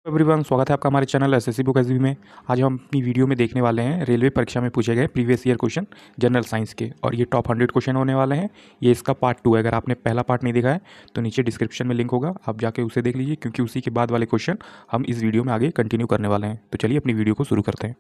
Everyone, स्वागत है आपका हमारे चैनल एसएससी बुक एसबी में। आज हम अपनी वीडियो में देखने वाले हैं रेलवे परीक्षा में पूछे गए previous year question general science के, और ये टॉप 100 क्वेश्चन होने वाले हैं। ये इसका पार्ट 2 है। अगर आपने पहला पार्ट नहीं देखा है तो नीचे डिस्क्रिप्शन में लिंक होगा, आप जाके उसे देख लीजिए, क्योंकि उसी के बाद वाले क्वेश्चन हम इस वीडियो में आगे कंटिन्यू करने वाले हैं। तो चलिए अपनी वीडियो को शुरू करते हैं।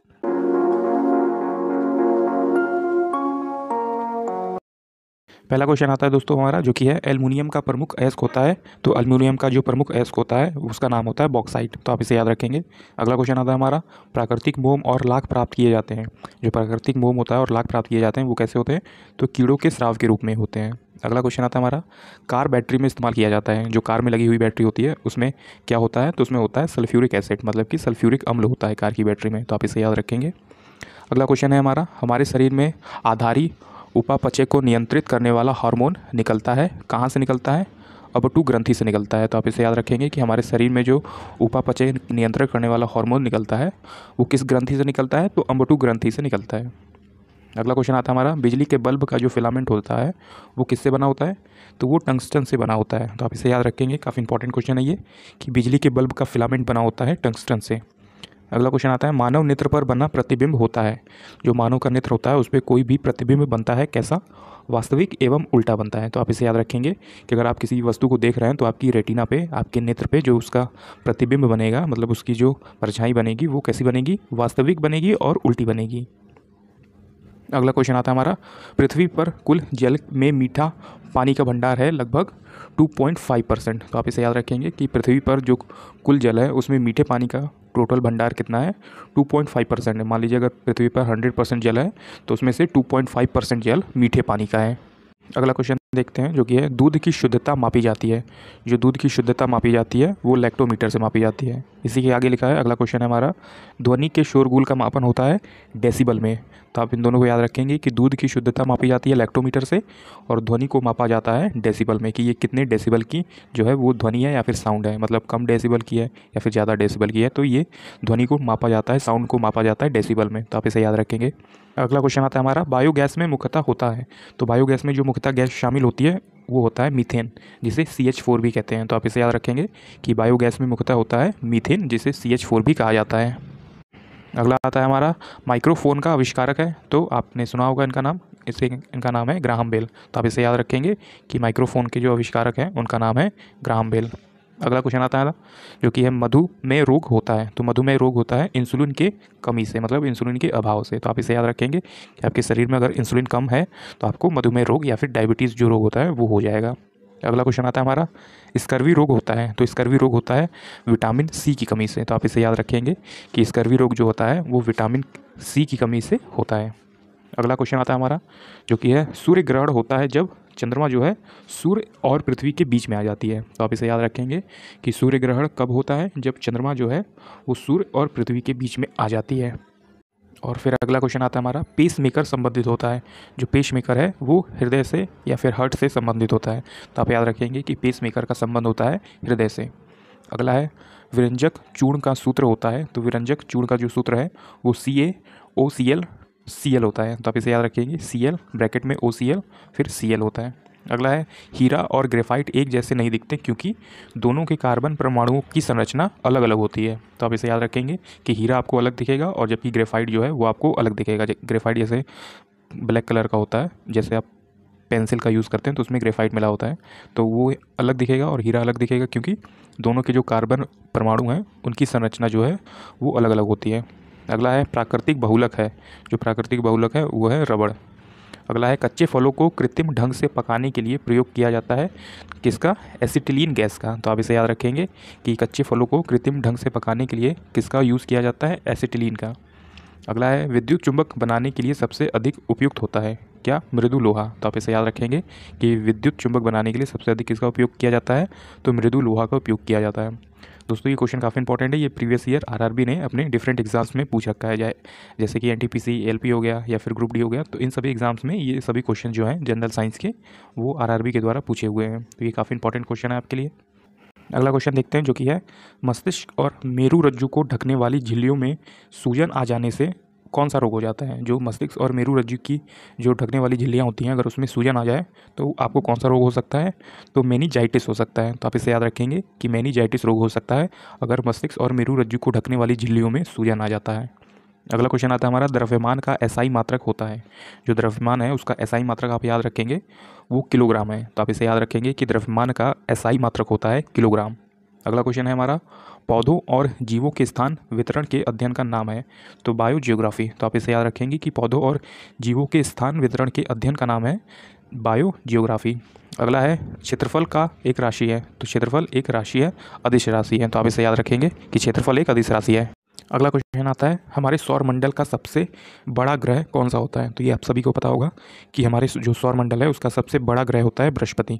पहला क्वेश्चन आता है दोस्तों हमारा, जो कि है एल्युमिनियम का प्रमुख अयस्क होता है। तो एल्युमिनियम का जो प्रमुख अयस्क होता है उसका नाम होता है बॉक्साइट। तो आप इसे याद रखेंगे। अगला क्वेश्चन आता है हमारा, प्राकृतिक मोम और लाख प्राप्त किए जाते हैं। जो प्राकृतिक मोम होता है और लाख प्राप्त किए जाते हैं वो कैसे होते हैं? तो कीड़ों के स्राव के रूप में होते हैं। अगला क्वेश्चन आता है हमारा, कार बैटरी में इस्तेमाल किया जाता है। जो कार में लगी हुई बैटरी होती है उसमें क्या होता है? तो उसमें होता है सल्फ्यूरिक एसिड, मतलब कि सल्फ्यूरिक अम्ल होता है कार की बैटरी में। तो आप इसे याद रखेंगे। अगला क्वेश्चन है हमारा, हमारे शरीर में आधारी उपापचय को नियंत्रित करने वाला हार्मोन निकलता है। कहाँ से निकलता है? अबटू ग्रंथि से निकलता है। तो आप इसे याद रखेंगे कि हमारे शरीर में जो उपापचय नियंत्रित करने वाला हार्मोन निकलता है वो किस ग्रंथि से निकलता है? तो अम्बटू ग्रंथि से निकलता है। अगला क्वेश्चन आता है हमारा, बिजली के बल्ब का जो फिलामेंट होता है वो किससे बना होता है? तो वो टंगस्टन से बना होता है। तो आप इसे याद रखेंगे, काफ़ी इंपॉर्टेंट क्वेश्चन है ये, कि बिजली के बल्ब का फिलामेंट बना होता है टंगस्टन से। अगला क्वेश्चन आता है, मानव नेत्र पर बना प्रतिबिंब होता है। जो मानव का नेत्र होता है उस पर कोई भी प्रतिबिंब बनता है, कैसा? वास्तविक एवं उल्टा बनता है। तो आप इसे याद रखेंगे कि अगर आप किसी वस्तु को देख रहे हैं तो आपकी रेटिना पे, आपके नेत्र पे जो उसका प्रतिबिंब बनेगा, मतलब उसकी जो परछाई बनेगी वो कैसी बनेगी? वास्तविक बनेगी और उल्टी बनेगी। अगला क्वेश्चन आता है हमारा, पृथ्वी पर कुल जल में मीठा पानी का भंडार है लगभग 2.5%। तो आप इसे याद रखेंगे कि पृथ्वी पर जो कुल जल है उसमें मीठे पानी का टोटल भंडार कितना है? 2.5% है। मान लीजिए अगर पृथ्वी पर 100% जल है तो उसमें से 2.5% जल मीठे पानी का है। अगला क्वेश्चन देखते हैं, जो कि है दूध की शुद्धता मापी जाती है। जो दूध की शुद्धता मापी जाती है वो लैक्टोमीटर से मापी जाती है। इसी के आगे लिखा है, अगला क्वेश्चन है हमारा, ध्वनि के शोरगुल का मापन होता है डेसिबल में। तो आप इन दोनों को याद रखेंगे कि दूध की शुद्धता मापी जाती है लैक्टोमीटर से, और ध्वनि को मापा जाता है डेसिबल में, कि ये कितने डेसिबल की जो है वो ध्वनि है या फिर साउंड है, मतलब कम डेसिबल की है या फिर ज़्यादा डेसिबल की है। तो ये ध्वनि को मापा जाता है, साउंड को मापा जाता है डेसिबल में। तो आप इसे याद रखेंगे। अगला क्वेश्चन आता है हमारा, बायोगैस में मुख्यतः होता है। तो बायोगैस में जो मुख्यतः गैस शामिल होती है वो होता है मीथेन, जिसे CH4 भी कहते हैं। तो आप इसे याद रखेंगे कि बायोगैस में मुख्यतः होता है मीथेन, जिसे CH4 भी कहा जाता है। अगला आता है हमारा, माइक्रोफोन का आविष्कारक है। तो आपने सुना होगा इनका नाम, इनका नाम है ग्राहम बेल। तो आप इसे याद रखेंगे कि माइक्रोफोन के जो आविष्कारक हैं उनका नाम है ग्राहम बेल। अगला क्वेश्चन आता है जो कि है, मधुमेह रोग होता है। तो मधुमेह रोग होता है इंसुलिन के कमी से, मतलब इंसुलिन के अभाव से। तो आप इसे याद रखेंगे कि आपके शरीर में अगर इंसुलिन कम है तो आपको मधुमेह रोग या फिर डायबिटीज़ जो रोग होता है वो हो जाएगा। अगला क्वेश्चन आता है हमारा, स्कर्वी रोग होता है। तो स्कर्वी रोग होता है विटामिन C की कमी से। तो आप इसे याद रखेंगे कि स्कर्वी रोग जो होता है वो विटामिन C की कमी से होता है। अगला क्वेश्चन आता है हमारा, जो कि है, सूर्य ग्रहण होता है जब चंद्रमा जो है सूर्य और पृथ्वी के बीच में आ जाती है। तो आप इसे याद रखेंगे कि सूर्य ग्रहण कब होता है? जब चंद्रमा जो है वो सूर्य और पृथ्वी के बीच में आ जाती है। और फिर अगला क्वेश्चन आता है हमारा, पेस मेकर संबंधित होता है। जो पेस मेकर है वो हृदय से या फिर हार्ट से संबंधित होता है। तो आप याद रखेंगे कि पेस मेकर का संबंध होता है हृदय से। अगला है, विरंजक चूर्ण का सूत्र होता है। तो विरंजक चूर्ण का जो सूत्र है वो CaOCl होता है। तो आप इसे याद रखेंगे, Cl ब्रैकेट में OCl फिर Cl होता है। अगला है, हीरा और ग्रेफाइट एक जैसे नहीं दिखते क्योंकि दोनों के कार्बन परमाणुओं की संरचना अलग अलग होती है। तो आप इसे याद रखेंगे कि हीरा आपको अलग दिखेगा और जबकि ग्रेफाइट जो है वो आपको अलग दिखेगा। ग्रेफाइट जैसे ब्लैक कलर का होता है, जैसे आप पेंसिल का यूज़ करते हैं तो उसमें ग्रेफाइट मिला होता है, तो वो अलग दिखेगा और हीरा अलग दिखेगा, क्योंकि दोनों के जो कार्बन परमाणु हैं उनकी संरचना जो है वो अलग अलग होती है। अगला है, प्राकृतिक बहुलक है। जो प्राकृतिक बहुलक है वो है रबड़। अगला है, कच्चे फलों को कृत्रिम ढंग से पकाने के लिए प्रयोग किया जाता है किसका? एसिटिलीन गैस का। तो आप इसे याद रखेंगे कि कच्चे फलों को कृत्रिम ढंग से पकाने के लिए किसका यूज़ किया जाता है? एसिटिलीन का। अगला है, विद्युत चुंबक बनाने के लिए सबसे अधिक उपयुक्त होता है क्या? मृदु लोहा। तो आप इसे याद रखेंगे कि विद्युत चुंबक बनाने के लिए सबसे अधिक किसका उपयोग किया जाता है? तो मृदु लोहा का उपयोग किया जाता है। दोस्तों ये क्वेश्चन काफ़ी इंपॉर्टेंट है। ये प्रीवियस ईयर आरआरबी ने अपने डिफरेंट एग्जाम्स में पूछ रखा है, जाए जैसे कि एनटीपीसी, एलपी हो गया या फिर ग्रुप डी हो गया। तो इन सभी एग्जाम्स में ये सभी क्वेश्चन जो हैं जनरल साइंस के वो आरआरबी के द्वारा पूछे हुए हैं। तो ये काफ़ी इंपॉर्टेंट क्वेश्चन है आपके लिए। अगला क्वेश्चन देखते हैं, जो कि है, मस्तिष्क और मेरू रज्जु को ढकने वाली झिल्लियों में सूजन आ जाने से कौन सा रोग हो जाता है? जो मस्तिष्क और मेरुरज्जु की जो ढकने वाली झिल्लियाँ होती हैं, अगर उसमें सूजन आ जाए तो आपको कौन सा रोग हो सकता है? तो मेनिंजाइटिस हो सकता है। तो आप इसे याद रखेंगे कि मेनिंजाइटिस रोग हो सकता है अगर मस्तिष्क और मेरुरज्जु को ढकने वाली झिल्लियों में सूजन आ जाता है। अगला क्वेश्चन आता है हमारा, द्रव्यमान का एसआई मात्रक होता है। जो द्रव्यमान है उसका एसआई मात्रक आप याद रखेंगे वो किलोग्राम है। तो आप इसे याद रखेंगे कि द्रव्यमान का एसआई मात्रक होता है किलोग्राम। अगला क्वेश्चन है हमारा, पौधों और जीवों के स्थान वितरण के अध्ययन का नाम है। तो बायोजियोग्राफी। तो आप इसे याद रखेंगे कि पौधों और जीवों के स्थान वितरण के अध्ययन का नाम है बायोजियोग्राफी। अगला है, क्षेत्रफल का एक राशि है। तो क्षेत्रफल एक राशि है, अदिश राशि है। तो आप इसे याद रखेंगे कि क्षेत्रफल एक अदिश राशि है। अगला क्वेश्चन आता है, हमारे सौर मंडल का सबसे बड़ा ग्रह कौन सा होता है? तो ये आप सभी को पता होगा कि हमारे जो सौर मंडल है उसका सबसे बड़ा ग्रह होता है बृहस्पति,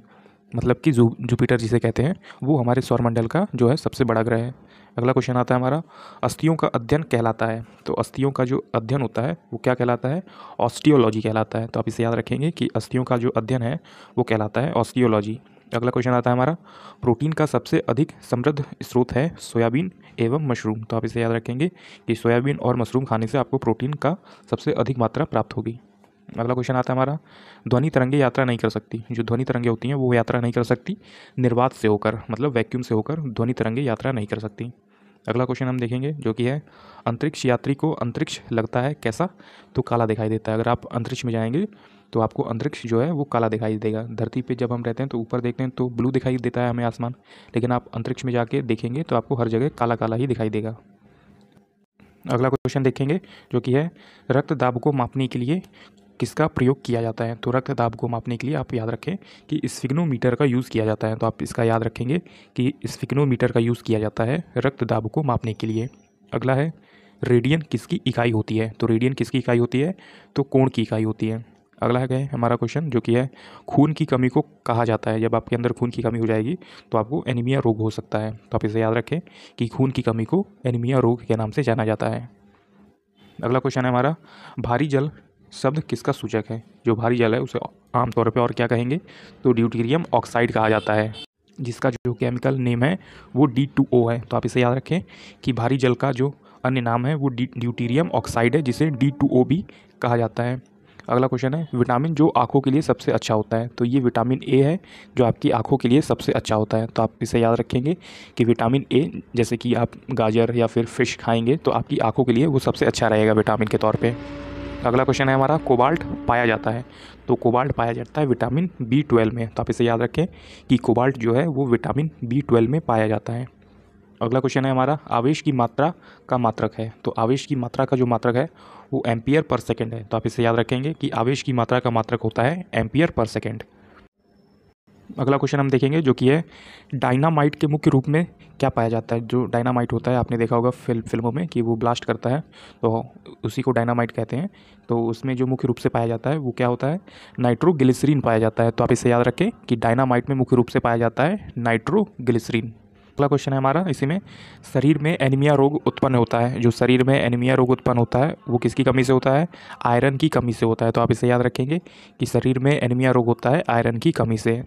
मतलब कि जुपिटर जिसे कहते हैं, वो हमारे सौर मंडल का जो है सबसे बड़ा ग्रह है। अगला क्वेश्चन आता है हमारा, अस्थियों का अध्ययन कहलाता है। तो अस्थियों का जो अध्ययन होता है वो क्या कहलाता है? ऑस्टियोलॉजी कहलाता है। तो आप इसे याद रखेंगे कि अस्थियों का जो अध्ययन है वो कहलाता है ऑस्टियोलॉजी। अगला क्वेश्चन आता है हमारा, प्रोटीन का सबसे अधिक समृद्ध स्रोत है सोयाबीन एवं मशरूम। तो आप इसे याद रखेंगे कि सोयाबीन और मशरूम खाने से आपको प्रोटीन का सबसे अधिक मात्रा प्राप्त होगी। अगला क्वेश्चन आता है हमारा, ध्वनि तरंगे यात्रा नहीं कर सकती। जो ध्वनि तरंगे होती हैं वो यात्रा नहीं कर सकती निर्वात से होकर, मतलब वैक्यूम से होकर ध्वनि तरंगे यात्रा नहीं कर सकती। अगला क्वेश्चन हम देखेंगे जो कि है, अंतरिक्ष यात्री को अंतरिक्ष लगता है कैसा? तो काला दिखाई देता है। अगर आप अंतरिक्ष में जाएंगे तो आपको अंतरिक्ष जो है वो काला दिखाई देगा। धरती पे जब हम रहते हैं तो ऊपर देखते हैं तो ब्लू दिखाई देता है हमें आसमान, लेकिन आप अंतरिक्ष में जाके देखेंगे तो आपको हर जगह काला काला ही दिखाई देगा। अगला क्वेश्चन देखेंगे जो कि है, रक्त दाब को मापने के लिए किसका प्रयोग किया जाता है? तो रक्त दाब को मापने के लिए आप याद रखें कि स्फिग्नोमीटर का यूज़ किया जाता है। तो आप इसका याद रखेंगे कि स्फिग्नोमीटर का यूज़ किया जाता है रक्त दाब को मापने के लिए। अगला है, रेडियन किसकी इकाई होती है? तो रेडियन किसकी इकाई होती है? तो कोण की इकाई होती है। अगला है हमारा क्वेश्चन जो कि है, खून की कमी को कहा जाता है। जब आपके अंदर खून की कमी हो जाएगी तो आपको एनीमिया रोग हो सकता है। तो आप इसे याद रखें कि खून की कमी को एनीमिया रोग के नाम से जाना जाता है। अगला क्वेश्चन है हमारा, भारी जल शब्द किसका सूचक है? जो भारी जल है उसे आमतौर पे और क्या कहेंगे? तो ड्यूटेरियम ऑक्साइड कहा जाता है, जिसका जो केमिकल नेम है वो D2O है। तो आप इसे याद रखें कि भारी जल का जो अन्य नाम है वो ड्यूटेरियम ऑक्साइड है, जिसे D2O भी कहा जाता है। अगला क्वेश्चन है, विटामिन जो आँखों के लिए सबसे अच्छा होता है। तो ये विटामिन ए है जो आपकी आँखों के लिए सबसे अच्छा होता है। तो आप इसे याद रखेंगे कि विटामिन ए, जैसे कि आप गाजर या फिर फिश खाएंगे तो आपकी आँखों के लिए वो सबसे अच्छा रहेगा विटामिन के तौर पे। अगला क्वेश्चन है हमारा, कोबाल्ट पाया जाता है। तो कोबाल्ट पाया जाता है विटामिन B12 में। तो आप इसे याद रखें कि कोबाल्ट जो है वो विटामिन B12 में पाया जाता है। अगला क्वेश्चन है हमारा, आवेश की मात्रा का मात्रक है। तो आवेश की मात्रा का जो मात्रक है वो एम्पियर पर सेकेंड है। तो आप इसे याद रखेंगे कि आवेश की मात्रा का मात्रक होता है एम्पियर पर सेकेंड। अगला क्वेश्चन हम देखेंगे जो कि है, डायनामाइट के मुख्य रूप में क्या पाया जाता है? जो डायनामाइट होता है आपने देखा होगा फिल्मों में कि वो ब्लास्ट करता है तो उसी को डायनामाइट कहते हैं। तो उसमें जो मुख्य रूप से पाया जाता है वो क्या होता है? नाइट्रोग्लिसरीन पाया जाता है। तो आप इसे याद रखें कि डायनामाइट में मुख्य रूप से पाया जाता है नाइट्रोग्लिसरीन। अगला क्वेश्चन है हमारा, इसी में, शरीर में एनीमिया रोग उत्पन्न होता है। जो शरीर में एनीमिया रोग उत्पन्न होता है वो किसकी कमी से होता है? आयरन की कमी से होता है। तो आप इसे याद रखेंगे कि शरीर में एनीमिया रोग होता है आयरन की कमी से।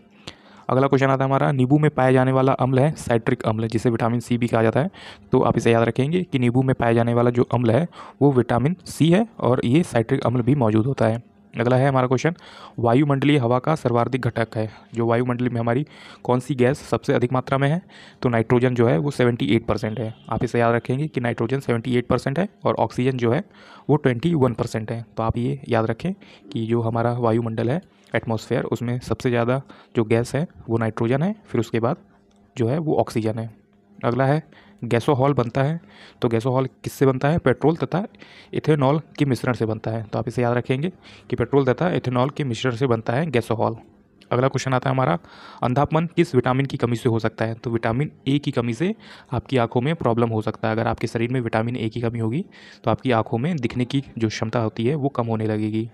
अगला क्वेश्चन आता है हमारा, नींबू में पाया जाने वाला अम्ल है साइट्रिक अम्ल, जिसे विटामिन C भी कहा जाता है। तो आप इसे याद रखेंगे कि नींबू में पाया जाने वाला जो अम्ल है वो विटामिन C है और ये साइट्रिक अम्ल भी मौजूद होता है। अगला है हमारा क्वेश्चन, वायुमंडलीय हवा का सर्वाधिक घटक है। जो वायुमंडल में हमारी कौन सी गैस सबसे अधिक मात्रा में है? तो नाइट्रोजन जो है वो 78% है। आप इसे याद रखेंगे कि नाइट्रोजन 78% है और ऑक्सीजन जो है वो 21% है। तो आप ये याद रखें कि जो हमारा वायुमंडल है, एटमॉस्फेयर, उसमें सबसे ज़्यादा जो गैस है वो नाइट्रोजन है, फिर उसके बाद जो है वो ऑक्सीजन है। अगला है, गैसोहॉल बनता है। तो गैसोहॉल किससे बनता है? पेट्रोल तथा इथेनॉल के मिश्रण से बनता है। तो आप इसे याद रखेंगे कि पेट्रोल तथा इथेनॉल के मिश्रण से बनता है गैसोहॉल। अगला क्वेश्चन आता है हमारा, अंधापन किस विटामिन की कमी से हो सकता है? तो विटामिन ए की कमी से आपकी आंखों में प्रॉब्लम हो सकता है। अगर आपके शरीर में विटामिन ए की कमी होगी तो आपकी आंखों में दिखने की जो क्षमता होती है वो कम होने लगेगी।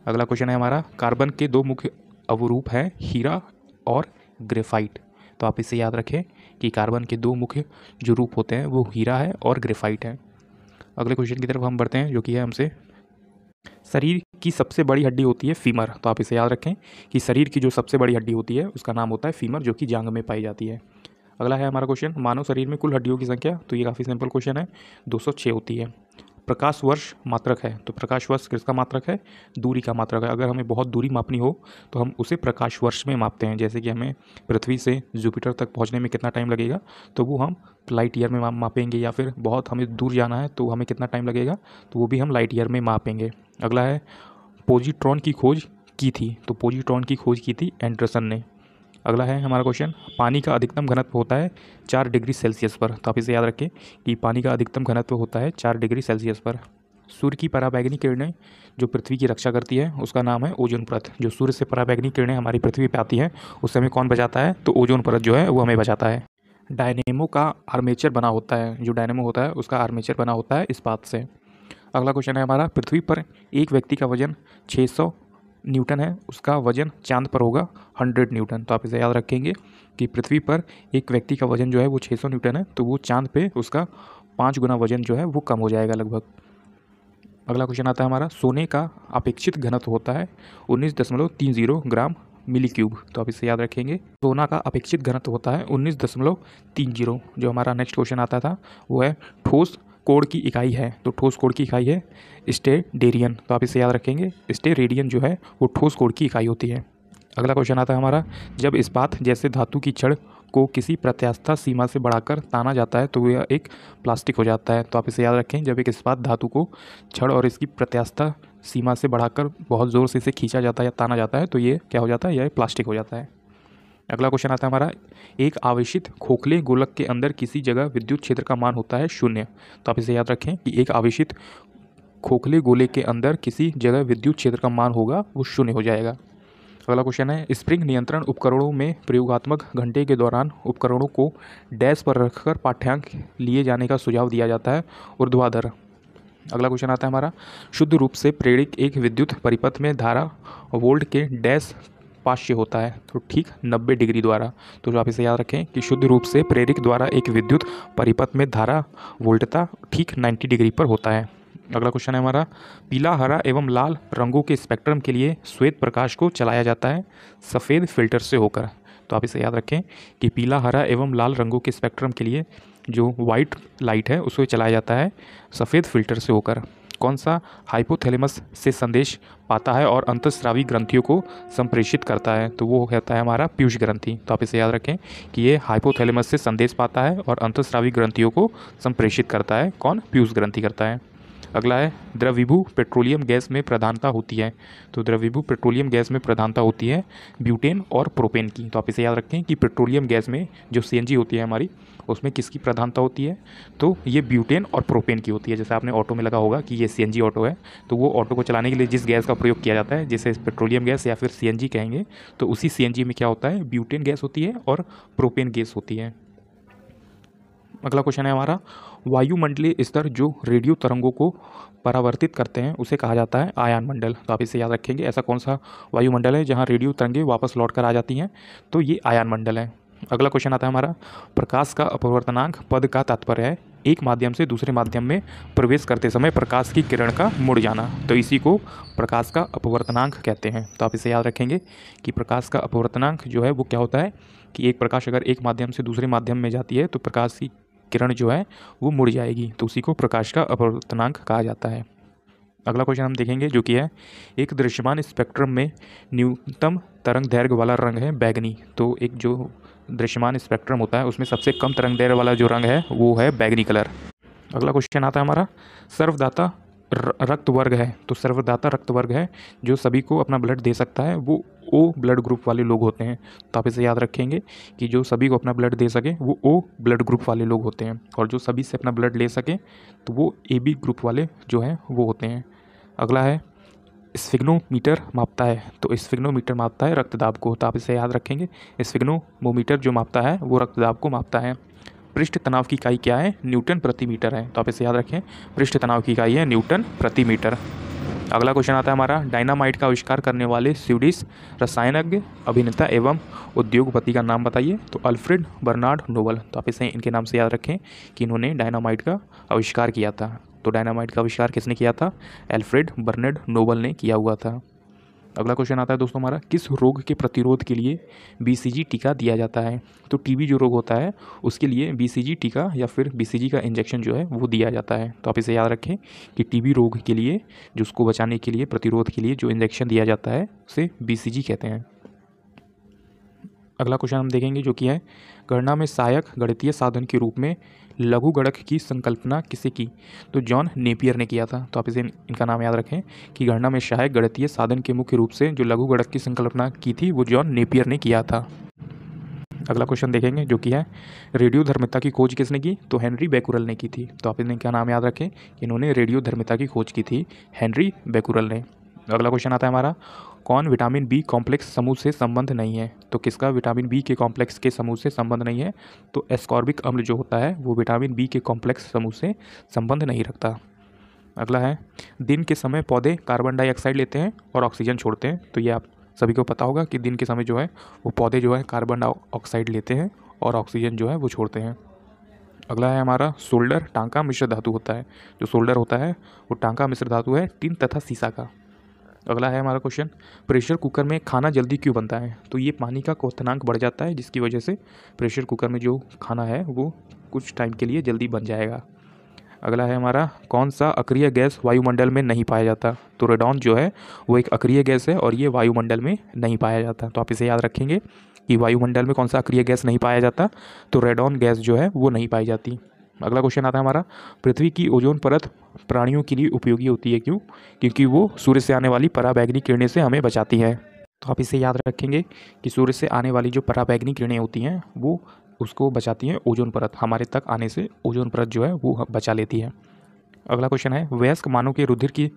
अगला क्वेश्चन है हमारा, कार्बन के दो मुख्य अवरूप हैं हीरा और ग्रेफाइट। तो आप इसे याद रखें कि कार्बन के दो मुख्य जो रूप होते हैं वो हीरा है और ग्रेफाइट है। अगले क्वेश्चन की तरफ हम बढ़ते हैं जो कि है हमसे, शरीर की सबसे बड़ी हड्डी होती है फीमर। तो आप इसे याद रखें कि शरीर की जो सबसे बड़ी हड्डी होती है उसका नाम होता है फीमर, जो कि जांघ में पाई जाती है। अगला है हमारा क्वेश्चन, मानव शरीर में कुल हड्डियों की संख्या। तो ये काफ़ी सिंपल क्वेश्चन है, 206 होती है। प्रकाश वर्ष मात्रक है। तो प्रकाश वर्ष किसका मात्रक है? दूरी का मात्रक है। अगर हमें बहुत दूरी मापनी हो तो हम उसे प्रकाश वर्ष में मापते हैं। जैसे कि हमें पृथ्वी से जुपिटर तक पहुंचने में कितना टाइम लगेगा, तो वो हम लाइट ईयर में मापेंगे। या फिर बहुत हमें दूर जाना है तो हमें कितना टाइम लगेगा, तो वो भी हम लाइट ईयर में मापेंगे। अगला है पॉजिट्रॉन की खोज की थी। तो पॉजिट्रॉन की खोज की थी एंडरसन ने। अगला है हमारा क्वेश्चन, पानी का अधिकतम घनत्व होता है 4 डिग्री सेल्सियस पर। तो आप इसे याद रखें कि पानी का अधिकतम घनत्व होता है 4 डिग्री सेल्सियस पर। सूर्य की पराबैंगनी किरणें जो पृथ्वी की रक्षा करती है उसका नाम है ओजोन परत। जो सूर्य से पराबैंगनी किरणें हमारी पृथ्वी पर आती हैं उससे हमें कौन बचाता है? तो ओजोन परत जो है वो हमें बचाता है। डायनेमो का आर्मेचर बना होता है। जो डायनेमो होता है उसका आर्मेचर बना होता है इस्पात से। अगला क्वेश्चन है हमारा, पृथ्वी पर एक व्यक्ति का वजन 600 न्यूटन है, उसका वजन चांद पर होगा 100 न्यूटन। तो आप इसे याद रखेंगे कि पृथ्वी पर एक व्यक्ति का वजन जो है वो 600 न्यूटन है, तो वो चांद पे उसका 5 गुना वजन जो है वो कम हो जाएगा लगभग। अगला क्वेश्चन आता है हमारा, सोने का अपेक्षित घनत्व होता है 19.30 ग्राम मिली क्यूब। तो आप इसे याद रखेंगे, सोना का अपेक्षित घनत्व होता है 19.30। जो हमारा नेक्स्ट क्वेश्चन आता था वो है ठोस कोण की इकाई है। तो ठोस कोण की इकाई है स्टेरेडियन। तो आप इसे याद रखेंगे, स्टेरेडियन जो है वो ठोस कोण की इकाई होती है। अगला क्वेश्चन आता है हमारा, जब इस्पात जैसे धातु की छड़ को किसी प्रत्यास्थ सीमा से बढ़ाकर ताना जाता है तो यह एक प्लास्टिक हो जाता है। तो आप इसे याद रखें, जब एक इस्पात धातु को छड़ और इसकी प्रत्यास्थ सीमा से बढ़ाकर बहुत ज़ोर से इसे खींचा जाता है या ताना जाता है तो ये क्या हो जाता है? यह प्लास्टिक हो जाता है। अगला क्वेश्चन आता है हमारा, एक आवेशित खोखले गोलक के अंदर किसी जगह विद्युत क्षेत्र का मान होता है 0। तो आप इसे याद रखें कि एक आवेशित खोखले गोले के अंदर किसी जगह विद्युत क्षेत्र का मान होगा वो 0 हो जाएगा। अगला क्वेश्चन है, स्प्रिंग नियंत्रण उपकरणों में प्रयोगात्मक घंटे के दौरान उपकरणों को डैश पर रखकर पाठ्यांक लिए जाने का सुझाव दिया जाता है ऊर्ध्वाधर। अगला क्वेश्चन आता है हमारा, शुद्ध रूप से प्रेरित एक विद्युत परिपथ में धारा वोल्ट के डैश पाश्य होता है। तो ठीक 90 डिग्री द्वारा। तो आप इसे याद रखें कि शुद्ध रूप से प्रेरित द्वारा एक विद्युत परिपथ में धारा वोल्टता ठीक 90 डिग्री पर होता है। अगला क्वेश्चन है हमारा, पीला, हरा एवं लाल रंगों के स्पेक्ट्रम के लिए श्वेत प्रकाश को चलाया जाता है सफ़ेद फिल्टर से होकर। तो आप इसे याद रखें कि पीला, हरा एवं लाल रंगों के स्पेक्ट्रम के लिए जो वाइट लाइट है उसको चलाया जाता है सफ़ेद फिल्टर से होकर। कौन सा हाइपोथैलेमस से संदेश पाता है और अंतःस्रावी ग्रंथियों को संप्रेषित करता है? तो वो कहता है हमारा पीयूष ग्रंथि। तो आप इसे याद रखें कि ये हाइपोथैलेमस से संदेश पाता है और अंतःस्रावी ग्रंथियों को संप्रेषित करता है। कौन? पीयूष ग्रंथि करता है। अगला है, द्रवविभू पेट्रोलियम गैस में प्रधानता होती है। तो द्रवविभू पेट्रोलियम गैस में प्रधानता होती है ब्यूटेन और प्रोपेन की। तो आप इसे याद रखें कि पेट्रोलियम गैस में जो सीएनजी होती है हमारी, उसमें किसकी प्रधानता होती है? तो ये ब्यूटेन और प्रोपेन की होती है। जैसे आपने ऑटो में लगा होगा कि ये सीएनजी ऑटो है, तो वो ऑटो को चलाने के लिए जिस गैस का प्रयोग किया जाता है, जैसे पेट्रोलियम गैस या फिर सीएनजी कहेंगे, तो उसी सीएनजी में क्या होता है? ब्यूटेन गैस होती है और प्रोपेन गैस होती है। अगला क्वेश्चन है हमारा, वायुमंडलीय स्तर जो रेडियो तरंगों को परावर्तित करते हैं उसे कहा जाता है आयन मंडल। तो आप इसे याद रखेंगे, ऐसा कौन सा वायुमंडल है जहां रेडियो तरंगें वापस लौट कर आ जाती हैं? तो ये आयन मंडल है। अगला क्वेश्चन आता है हमारा, प्रकाश का अपवर्तनांक पद का तात्पर्य है एक माध्यम से दूसरे माध्यम में प्रवेश करते समय प्रकाश की किरण का मुड़ जाना। तो इसी को प्रकाश का अपवर्तनांक कहते हैं। तो आप इसे याद रखेंगे कि प्रकाश का अपवर्तनांक जो है वो क्या होता है कि एक प्रकाश अगर एक माध्यम से दूसरे माध्यम में जाती है तो प्रकाश की किरण जो है वो मुड़ जाएगी, तो उसी को प्रकाश का अपवर्तनांक कहा जाता है। अगला क्वेश्चन हम देखेंगे जो कि है, एक दृश्यमान स्पेक्ट्रम में न्यूनतम तरंग दैर्घ्य वाला रंग है बैगनी। तो एक जो दृश्यमान स्पेक्ट्रम होता है उसमें सबसे कम तरंग दैर्घ्य वाला जो रंग है वो है बैगनी कलर। अगला क्वेश्चन आता है हमारा, सर्वदाता रक्त वर्ग है। तो सर्वदाता रक्त वर्ग है जो सभी को अपना ब्लड दे सकता है, वो ओ ब्लड ग्रुप वाले लोग होते हैं। तो आप इसे याद रखेंगे कि जो सभी को अपना ब्लड दे सके वो ओ ब्लड ग्रुप वाले लोग होते हैं, और जो सभी से अपना ब्लड ले सके तो वो AB ग्रुप वाले जो हैं वो होते हैं। अगला है, स्फिग्नोमीटर मापता है। तो स्फिग्नोमीटर मापता है रक्तदाब को। तो आप इसे याद रखेंगे, स्फिग्नोमीटर जो मापता है वो रक्तदाब को मापता है। पृष्ठ तनाव की इकाई क्या है? न्यूटन प्रति मीटर है। तो आप इसे याद रखें, पृष्ठ तनाव की इकाई है न्यूटन प्रति मीटर। अगला क्वेश्चन आता है हमारा, डायनामाइट का आविष्कार करने वाले स्वीडिश रसायनज्ञ, अभिनेता एवं उद्योगपति का नाम बताइए। तो अल्फ्रेड बर्नार्ड नोबल। तो आप इसे इनके नाम से याद रखें कि इन्होंने डायनामाइट का आविष्कार किया था। तो डायनामाइट का आविष्कार किसने किया था? अल्फ्रेड बर्नार्ड नोबल ने किया हुआ था। अगला क्वेश्चन आता है दोस्तों हमारा, किस रोग के प्रतिरोध के लिए बीसीजी टीका दिया जाता है? तो टीबी जो रोग होता है उसके लिए बीसीजी टीका या फिर बीसीजी का इंजेक्शन जो है वो दिया जाता है। तो आप इसे याद रखें कि टीबी रोग के लिए जो उसको बचाने के लिए, प्रतिरोध के लिए जो इंजेक्शन दिया जाता है उसे बीसीजी कहते हैं। अगला क्वेश्चन हम देखेंगे जो कि है, गणना में सहायक गणितीय साधन के रूप में लघु गणक की संकल्पना किसे की? तो जॉन नेपियर ने किया था। तो आप इसे इनका नाम याद रखें कि गणना में सहायक गणितीय साधन के मुख्य रूप से जो लघु गणक की संकल्पना की थी वो जॉन नेपियर ने किया था। अगला क्वेश्चन देखेंगे जो कि है, रेडियो धर्मिता की खोज किसने की? तो हेनरी बेकुरल ने की थी। तो आप इनका नाम याद रखें कि इन्होंने रेडियो धर्मिता की खोज की थी, हेनरी बेकुरल ने। अगला क्वेश्चन आता है हमारा, कौन विटामिन बी कॉम्प्लेक्स समूह से संबंध नहीं है? तो किसका विटामिन बी के कॉम्प्लेक्स के समूह से संबंध नहीं है? तो एस्कॉर्बिक अम्ल जो होता है वो विटामिन बी के कॉम्प्लेक्स समूह से संबंध नहीं रखता। अगला है, दिन के समय पौधे कार्बन डाइऑक्साइड लेते हैं और ऑक्सीजन छोड़ते हैं। तो ये आप सभी को पता होगा कि दिन के समय जो है वो पौधे जो है कार्बन डाइऑक्साइड लेते हैं और ऑक्सीजन जो है वो छोड़ते हैं। अगला है हमारा, सोल्डर टांका मिश्र धातु होता है। जो सोल्डर होता है वो टांका मिश्र धातु है टिन तथा सीसा का। अगला है हमारा क्वेश्चन, प्रेशर कुकर में खाना जल्दी क्यों बनता है? तो ये पानी का क्वथनांक बढ़ जाता है जिसकी वजह से प्रेशर कुकर में जो खाना है वो कुछ टाइम के लिए जल्दी बन जाएगा। अगला है हमारा, कौन सा अक्रिय गैस वायुमंडल में नहीं पाया जाता? तो रेडॉन जो है वो एक अक्रिय गैस है और ये वायुमंडल में नहीं पाया जाता। तो आप इसे याद रखेंगे कि वायुमंडल में कौन सा अक्रिय गैस नहीं पाया जाता? तो रेडॉन गैस जो है वो नहीं पाई जाती। अगला क्वेश्चन आता है हमारा, पृथ्वी की ओजोन परत प्राणियों के लिए उपयोगी होती है क्यों? क्योंकि वो सूर्य से आने वाली पराबैंगनी किरणें से हमें बचाती है। तो आप इसे याद रखेंगे कि सूर्य से आने वाली जो पराबैंगनी किरणें होती हैं वो उसको बचाती हैं, ओजोन परत हमारे तक आने से ओजोन परत जो है वो बचा लेती है। अगला क्वेश्चन है, वयस्क मानव के रुधिर की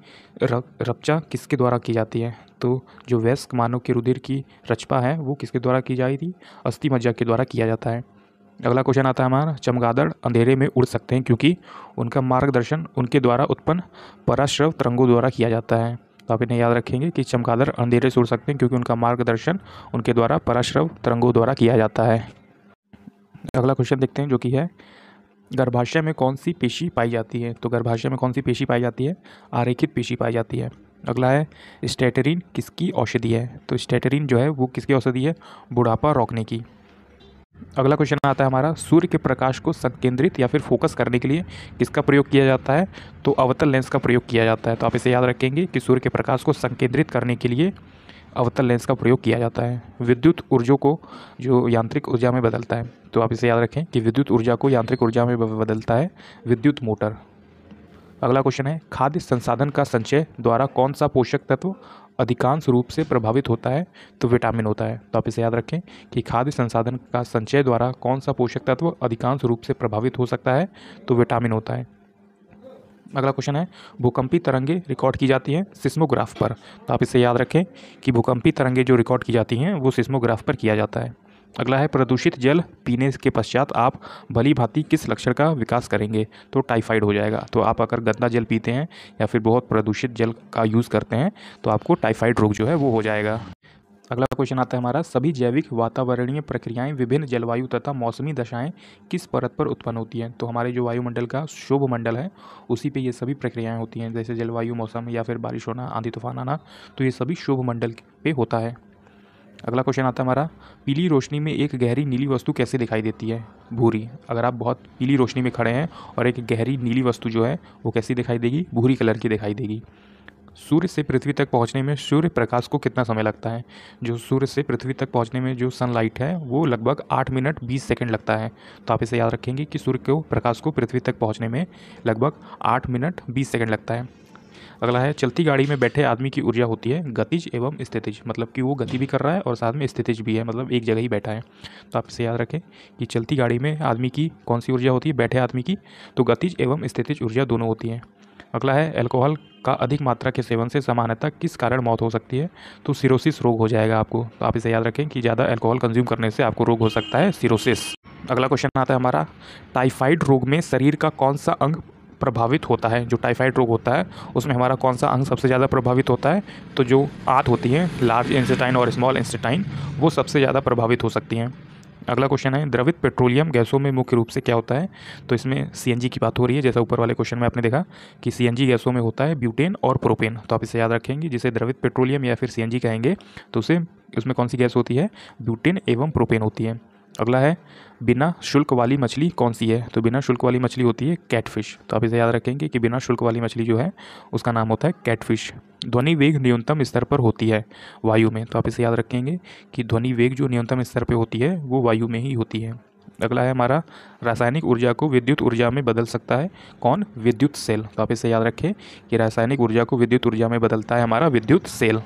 रपचा किसके द्वारा की जाती है? तो जो वयस्क मानव के रुधिर की रचना है वो किसके द्वारा की जाएगी? अस्थि मज्जा के द्वारा किया जाता है। अगला क्वेश्चन आता है हमारा, चमगादड़ अंधेरे में उड़ सकते हैं क्योंकि उनका मार्गदर्शन उनके द्वारा उत्पन्न पराश्रव तरंगों द्वारा किया जाता है। तो आप इन्हें याद रखेंगे कि चमगादड़ अंधेरे से उड़ सकते हैं क्योंकि उनका मार्गदर्शन उनके द्वारा पराश्रव तरंगों द्वारा किया जाता है। अगला क्वेश्चन देखते हैं जो कि है, गर्भाशय में कौन सी पेशी पाई जाती है? तो गर्भाशय में कौन सी पेशी पाई जाती है? आरेखित पेशी पाई जाती है। अगला है, स्टेटरिन किसकी औषधि है? तो स्टेटरिन जो है वो किसकी औषधि है? बुढ़ापा रोकने की। अगला क्वेश्चन आता है हमारा, सूर्य के प्रकाश को संकेंद्रित या फिर फोकस करने के लिए किसका प्रयोग किया जाता है? तो अवतल लेंस का प्रयोग किया जाता है। तो आप इसे याद रखेंगे कि सूर्य के प्रकाश को संकेंद्रित करने के लिए अवतल लेंस का प्रयोग किया जाता है। विद्युत ऊर्जा को जो यांत्रिक ऊर्जा में बदलता है, तो आप इसे याद रखें कि विद्युत ऊर्जा को यांत्रिक ऊर्जा में बदलता है विद्युत मोटर। अगला क्वेश्चन है, खाद्य संसाधन का संचय द्वारा कौन सा पोषक तत्व अधिकांश रूप से प्रभावित होता है? तो विटामिन होता है। तो आप इसे याद रखें कि खाद्य संसाधन का संचय द्वारा कौन सा पोषक तत्व अधिकांश रूप से प्रभावित हो सकता है? तो विटामिन होता है। अगला क्वेश्चन है, भूकंपी तरंगे रिकॉर्ड की जाती हैं सिस्मोग्राफ पर। तो आप इसे याद रखें कि भूकंपी तरंगे जो रिकॉर्ड की जाती हैं वो सिस्मोग्राफ पर किया जाता है। अगला है, प्रदूषित जल पीने के पश्चात आप भली भांति किस लक्षण का विकास करेंगे? तो टाइफाइड हो जाएगा। तो आप अगर गंदा जल पीते हैं या फिर बहुत प्रदूषित जल का यूज़ करते हैं तो आपको टाइफाइड रोग जो है वो हो जाएगा। अगला क्वेश्चन आता है हमारा, सभी जैविक वातावरणीय प्रक्रियाएं विभिन्न जलवायु तथा मौसमी दशाएं किस परत पर उत्पन्न होती हैं? तो हमारे जो वायुमंडल का शोभ मंडल है उसी पे ये सभी प्रक्रियाएं होती हैं, जैसे जलवायु, मौसम या फिर बारिश होना, आंधी तूफान आना, तो ये सभी शोभ मंडल पे होता है। अगला क्वेश्चन आता है हमारा, पीली रोशनी में एक गहरी नीली वस्तु कैसे दिखाई देती है? भूरी। अगर आप बहुत पीली रोशनी में खड़े हैं और एक गहरी नीली वस्तु जो है वो कैसी दिखाई देगी? भूरी कलर की दिखाई देगी। सूर्य से पृथ्वी तक पहुंचने में सूर्य प्रकाश को कितना समय लगता है? जो सूर्य से पृथ्वी तक पहुंचने में जो सनलाइट है वो लगभग 8 मिनट 20 सेकंड लगता है। तो आप इसे याद रखेंगे कि सूर्य को प्रकाश को पृथ्वी तक पहुंचने में लगभग 8 मिनट 20 सेकंड लगता है। अगला है, चलती गाड़ी में बैठे आदमी की ऊर्जा होती है गतिज एवं स्थितिज, मतलब कि वो गति भी कर रहा है और साथ में स्थितिज भी है, मतलब एक जगह ही बैठा है। तो आप इसे याद रखें कि चलती गाड़ी में आदमी की कौन सी ऊर्जा होती है? बैठे आदमी की। तो गतिज एवं स्थितिज ऊर्जा दोनों होती हैं। अगला है, अल्कोहल का अधिक मात्रा के सेवन से सामान्यतः किस कारण मौत हो सकती है? तो सिरोसिस रोग हो जाएगा आपको। तो आप इसे याद रखें कि ज़्यादा अल्कोहल कंज्यूम करने से आपको रोग हो सकता है सिरोसिस। अगला क्वेश्चन आता है हमारा, टाइफाइड रोग में शरीर का कौन सा अंग प्रभावित होता है? जो टाइफाइड रोग होता है उसमें हमारा कौन सा अंग सबसे ज़्यादा प्रभावित होता है? तो जो आंत होती है, लार्ज इंटेस्टाइन और स्मॉल इंटेस्टाइन, वो सबसे ज़्यादा प्रभावित हो सकती हैं। अगला क्वेश्चन है द्रवित पेट्रोलियम गैसों में मुख्य रूप से क्या होता है। तो इसमें सीएनजी की बात हो रही है, जैसा ऊपर वाले क्वेश्चन में आपने देखा कि सीएनजी गैसों में होता है ब्यूटेन और प्रोपेन। तो आप इसे याद रखेंगे, जिसे द्रवित पेट्रोलियम या फिर सीएनजी कहेंगे, तो उसे उसमें कौन सी गैस होती है, ब्यूटेन एवं प्रोपेन होती है। अगला है बिना शुल्क वाली मछली कौन सी है। तो बिना शुल्क वाली मछली होती है कैटफिश। तो आप इसे याद रखेंगे कि बिना शुल्क वाली मछली जो है उसका नाम होता है कैटफिश। ध्वनि वेग न्यूनतम स्तर पर होती है वायु में। तो आप इसे याद रखेंगे कि ध्वनि वेग जो न्यूनतम स्तर पर होती है वो वायु में ही होती है। अगला है हमारा रासायनिक ऊर्जा को विद्युत ऊर्जा में बदल सकता है कौन, विद्युत सेल। तो आप इसे याद रखें कि रासायनिक ऊर्जा को विद्युत ऊर्जा में बदलता है हमारा विद्युत सेल।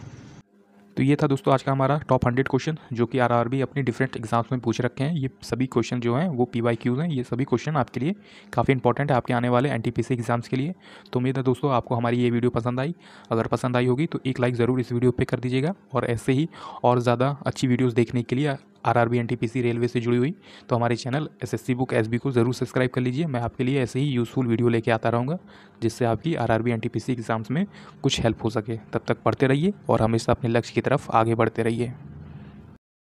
तो ये था दोस्तों आज का हमारा टॉप 100 क्वेश्चन जो कि आरआरबी अपनी डिफरेंट एग्जाम्स में पूछ रखे हैं। ये सभी क्वेश्चन जो हैं वो पीवाईक्यूज हैं। ये सभी क्वेश्चन आपके लिए काफ़ी इंपॉर्टेंट है आपके आने वाले एनटीपीसी एग्जाम्स के लिए। तो उम्मीद है दोस्तों आपको हमारी ये वीडियो पसंद आई। अगर पसंद आई होगी तो एक लाइक ज़रूर इस वीडियो पर कर दीजिएगा, और ऐसे ही और ज़्यादा अच्छी वीडियोज़ देखने के लिए आरआरबी एनटीपीसी रेलवे से जुड़ी हुई तो हमारे चैनल एसएससी बुक एसबी को ज़रूर सब्सक्राइब कर लीजिए। मैं आपके लिए ऐसे ही यूज़फुल वीडियो लेके आता रहूँगा जिससे आपकी आरआरबी एनटीपीसी एग्जाम्स में कुछ हेल्प हो सके। तब तक पढ़ते रहिए और हमेशा अपने लक्ष्य की तरफ आगे बढ़ते रहिए।